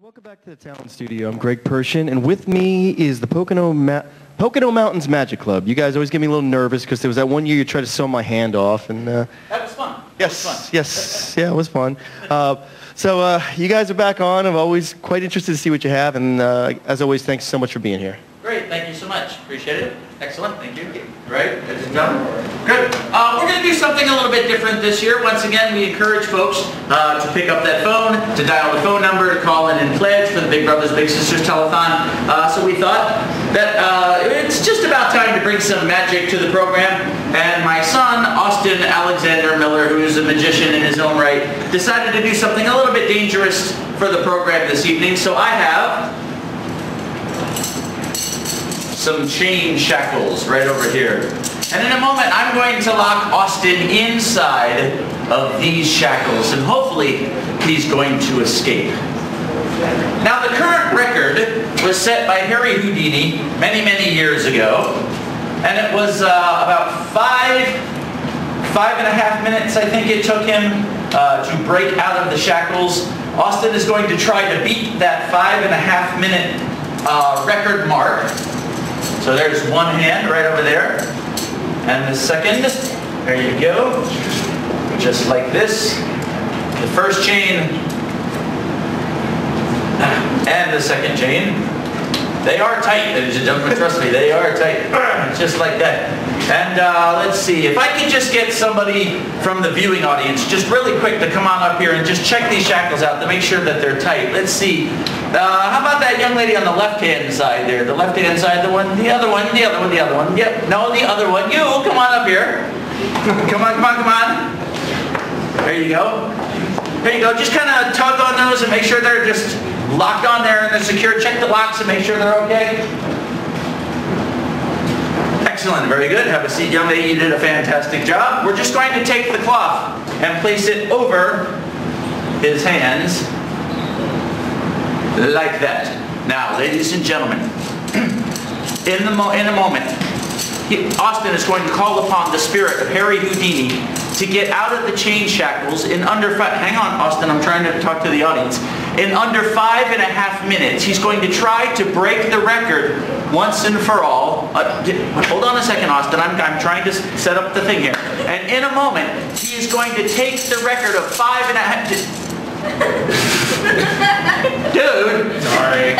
Welcome back to the Talent Studio. I'm Greg Pershin, and with me is the Pocono Mountains Magic Club. You guys always get me a little nervous because there was that one year you tried to sew my hand off, and that was fun. Yes, yeah, it was fun. So you guys are back on. I'm always quite interested to see what you have, and as always, thanks so much for being here. Great, thank you so much. Appreciate it. Excellent, thank you. Right, ladies and gentlemen. Good. We're going to do something a little bit different this year. Once again, we encourage folks to pick up that phone, to dial the phone number, to call in and pledge for the Big Brothers Big Sisters Telethon. So we thought that it's just about time to bring some magic to the program. And my son, Austin Alexander Miller, who is a magician in his own right, decided to do something a little bit dangerous for the program this evening. So I have some chain shackles right over here. And in a moment, I'm going to lock Austin inside of these shackles, and hopefully he's going to escape. Now, the current record was set by Harry Houdini many, many years ago, and it was about five and a half minutes, I think it took him to break out of the shackles. Austin is going to try to beat that 5.5 minute record mark. So there's one hand right over there, and the second, there you go, just like this. The first chain, and the second chain. They are tight, ladies and gentlemen, trust me, they are tight, just like that. And let's see, if I could just get somebody from the viewing audience, just really quick, to come on up here and just check these shackles out to make sure that they're tight. Let's see. How about that young lady on the left-hand side there? The left-hand side, the one, the other one, the other one, the other one. Yep, no, the other one. You, come on up here. Come on, come on, come on. There you go. There you go. Just kind of tug on those and make sure they're just locked on there and they're secure. Check the locks and make sure they're okay. Excellent. Very good. Have a seat, young lady. You did a fantastic job. We're just going to take the cloth and place it over his hands. Like that. Now, ladies and gentlemen, in a moment, Austin is going to call upon the spirit of Harry Houdini to get out of the chain shackles in under hang on, Austin, I'm trying to talk to the audience. In under 5.5 minutes, he's going to try to break the record once and for all. Hold on a second, Austin. I'm trying to set up the thing here. And in a moment, he is going to take the record of 5.5... Dude! Sorry.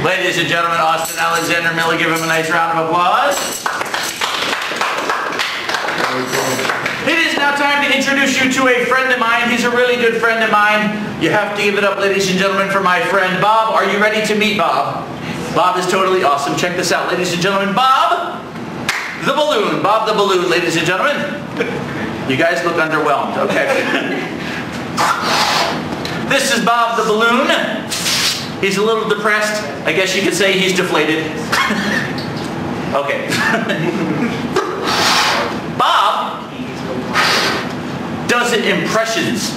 Ladies and gentlemen, Austin Alexander Miller, give him a nice round of applause. It is now time to introduce you to a friend of mine. He's a really good friend of mine. You have to give it up, ladies and gentlemen, for my friend Bob. Are you ready to meet Bob? Bob is totally awesome. Check this out, ladies and gentlemen. Bob the Balloon. Bob the Balloon, ladies and gentlemen. You guys look underwhelmed, okay? This is Bob the Balloon. He's a little depressed. I guess you could say he's deflated. Okay. Bob does impressions.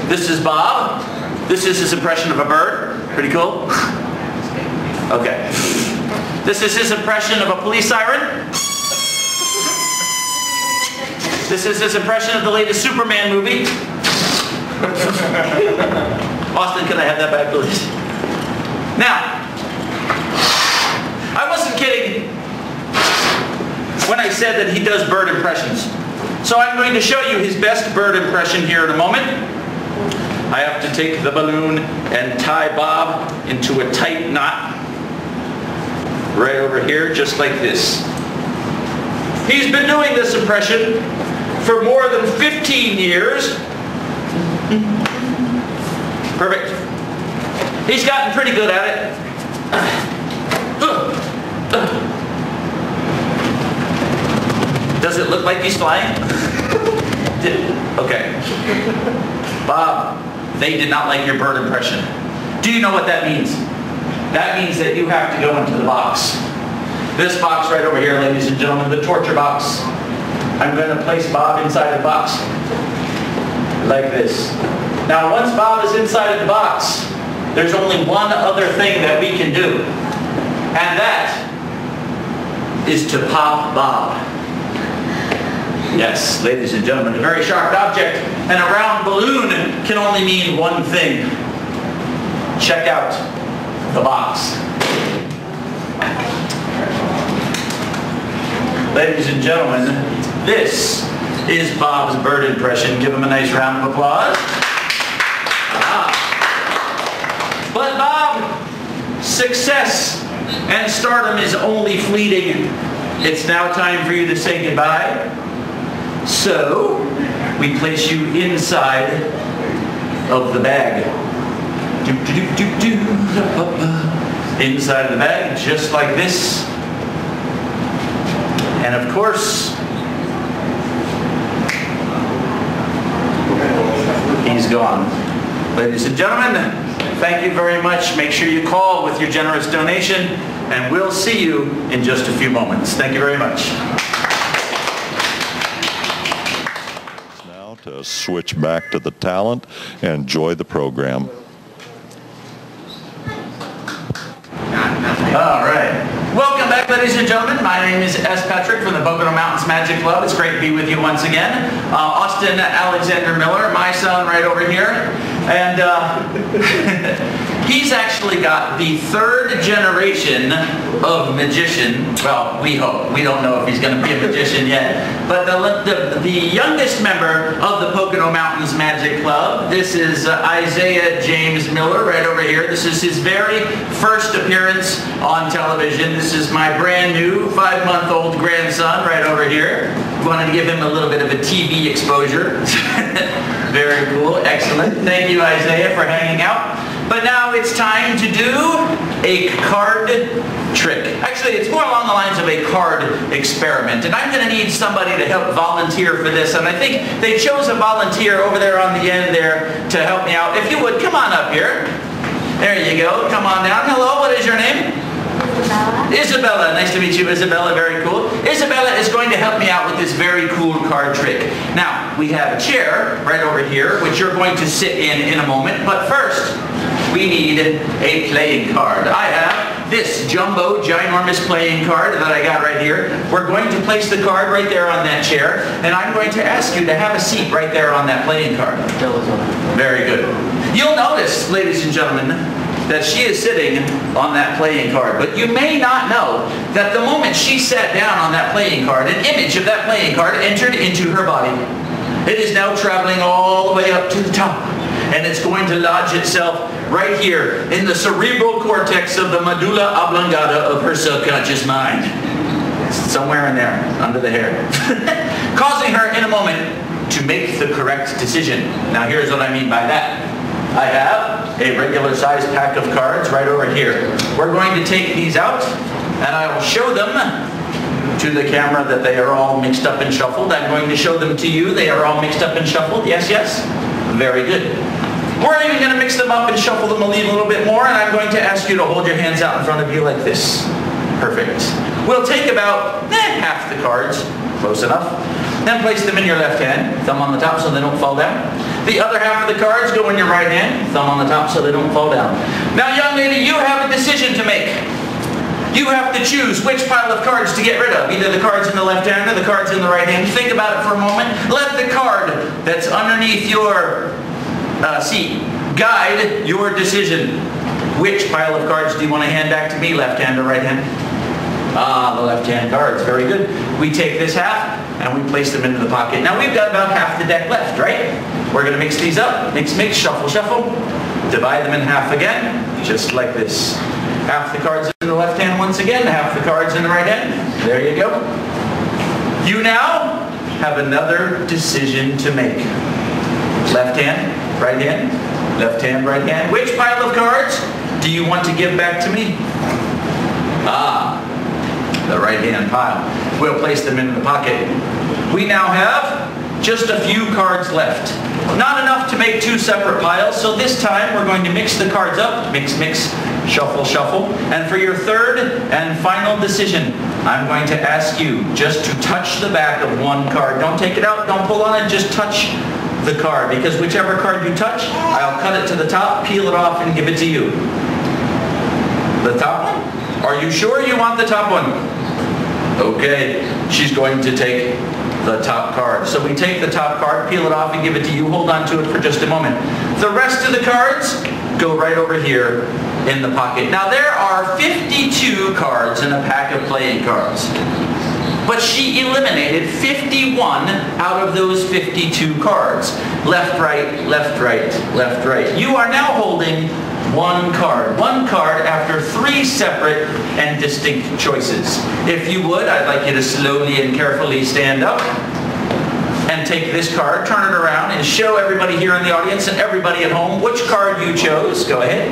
This is Bob. This is his impression of a bird. Pretty cool. Okay. This is his impression of a police siren. This is his impression of the latest Superman movie. Austin, can I have that back, please? Now, I wasn't kidding when I said that he does bird impressions. So I'm going to show you his best bird impression here in a moment. I have to take the balloon and tie Bob into a tight knot right over here, just like this. He's been doing this impression for more than 15 years. Perfect. He's gotten pretty good at it. Does it look like he's flying? Okay. Bob, they did not like your bird impression. Do you know what that means? That means that you have to go into the box. This box right over here, ladies and gentlemen, the torture box. I'm going to place Bob inside the box. Like this. Now, once Bob is inside of the box, there's only one other thing that we can do. And that is to pop Bob. Yes, ladies and gentlemen, a very sharp object and a round balloon can only mean one thing. check out the box. Ladies and gentlemen, this is Bob's bird impression. Give him a nice round of applause. But Bob, success and stardom is only fleeting. It's now time for you to say goodbye. So, we place you inside of the bag. Inside of the bag, just like this. And of course, he's gone. Ladies and gentlemen, thank you very much. Make sure you call with your generous donation, and we'll see you in just a few moments. Thank you very much. Now to switch back to the talent and enjoy the program. All right. Welcome back, ladies and gentlemen. My name is S. Patrick from the Pocono Mountains Magic Club. It's great to be with you once again. Austin Alexander Miller, my son right over here. And he's actually got the third generation of magician. Well, we hope. We don't know if he's going to be a magician yet. But the youngest member of the Pocono Mountains Magic Club, this is Isaiah James Miller right over here. This is his very first appearance on television. This is my brand new 5-month-old grandson right over here. Wanted to give him a little bit of a TV exposure. Very cool. Excellent. Thank you, Isaiah, for hanging out. But now it's time to do a card trick. Actually, it's more along the lines of a card experiment. And I'm going to need somebody to help volunteer for this. And I think they chose a volunteer over there on the end there to help me out. If you would, come on up here. There you go. Come on down. Hello, what is your name? Isabella. Isabella, nice to meet you, Isabella, very cool. Isabella is going to help me out with this very cool card trick. Now, we have a chair right over here, which you're going to sit in a moment, but first, we need a playing card. I have this jumbo, ginormous playing card that I got right here. We're going to place the card right there on that chair, and I'm going to ask you to have a seat right there on that playing card. Very good. You'll notice, ladies and gentlemen, that she is sitting on that playing card. But you may not know that the moment she sat down on that playing card, an image of that playing card entered into her body. It is now traveling all the way up to the top. And it's going to lodge itself right here in the cerebral cortex of the medulla oblongata of her subconscious mind. Somewhere in there, under the hair. Causing her in a moment to make the correct decision. Now here's what I mean by that. I have a regular sized pack of cards right over here. We're going to take these out and I will show them to the camera that they are all mixed up and shuffled. I'm going to show them to you. They are all mixed up and shuffled. Yes, yes? Very good. We're even going to mix them up and shuffle them a little bit more, and I'm going to ask you to hold your hands out in front of you like this. Perfect. We'll take about half the cards. Close enough. Then place them in your left hand, thumb on the top so they don't fall down. The other half of the cards go in your right hand, thumb on the top so they don't fall down. Now, young lady, you have a decision to make. You have to choose which pile of cards to get rid of, either the cards in the left hand or the cards in the right hand. Think about it for a moment. Let the card that's underneath your seat guide your decision. Which pile of cards do you want to hand back to me, left hand or right hand? Ah, the left-hand cards. Very good. We take this half and we place them into the pocket. Now we've got about half the deck left, right? We're going to mix these up. Mix, mix, shuffle, shuffle. Divide them in half again, just like this. Half the cards in the left hand once again, half the cards in the right hand. There you go. You now have another decision to make. Left hand, right hand, left hand, right hand. Which pile of cards do you want to give back to me? Ah, the right-hand pile. We'll place them into the pocket. We now have just a few cards left. Not enough to make two separate piles, so this time we're going to mix the cards up. Mix, mix, shuffle, shuffle. And for your third and final decision, I'm going to ask you just to touch the back of one card. Don't take it out, don't pull on it, just touch the card. Because whichever card you touch, I'll cut it to the top, peel it off, and give it to you. The top one? Are you sure you want the top one? Okay, she's going to take the top card. So we take the top card, peel it off, and give it to you. Hold on to it for just a moment. The rest of the cards, go right over here in the pocket. Now there are 52 cards in a pack of playing cards. But she eliminated 51 out of those 52 cards. Left, right, left, right, left, right. You are now holding one card. One card after 3 separate and distinct choices. If you would, I'd like you to slowly and carefully stand up and take this card, turn it around, and show everybody here in the audience and everybody at home which card you chose. Go ahead.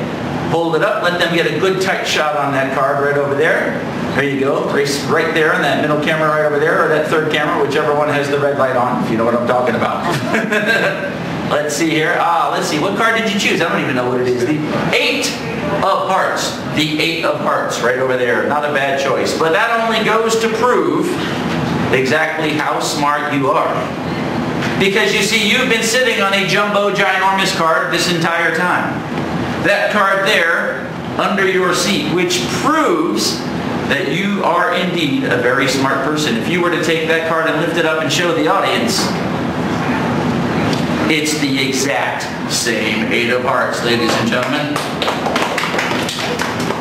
Hold it up. Let them get a good tight shot on that card right over there. There you go. Race right there in that middle camera right over there, or that third camera, whichever one has the red light on, if you know what I'm talking about. Let's see here. Let's see. What card did you choose? I don't even know what it is. The 8 of hearts. The 8 of hearts right over there. Not a bad choice. But that only goes to prove exactly how smart you are. Because you see, you've been sitting on a jumbo ginormous card this entire time. That card there under your seat, which proves that you are indeed a very smart person. If you were to take that card and lift it up and show the audience, it's the exact same 8 of hearts, ladies and gentlemen.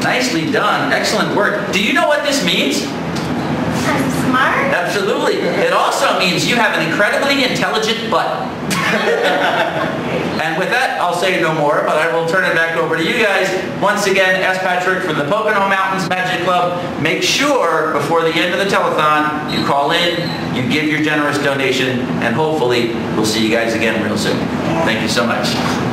Nicely done. Excellent work. Do you know what this means? I'm smart? Absolutely. It also means you have an incredibly intelligent butt. And with that, I'll say no more, but I will turn it back over to you guys. Once again, S. Patrick from the Pocono Mountains Magic Club. Make sure before the end of the telethon, you call in, you give your generous donation, and hopefully we'll see you guys again real soon. Thank you so much.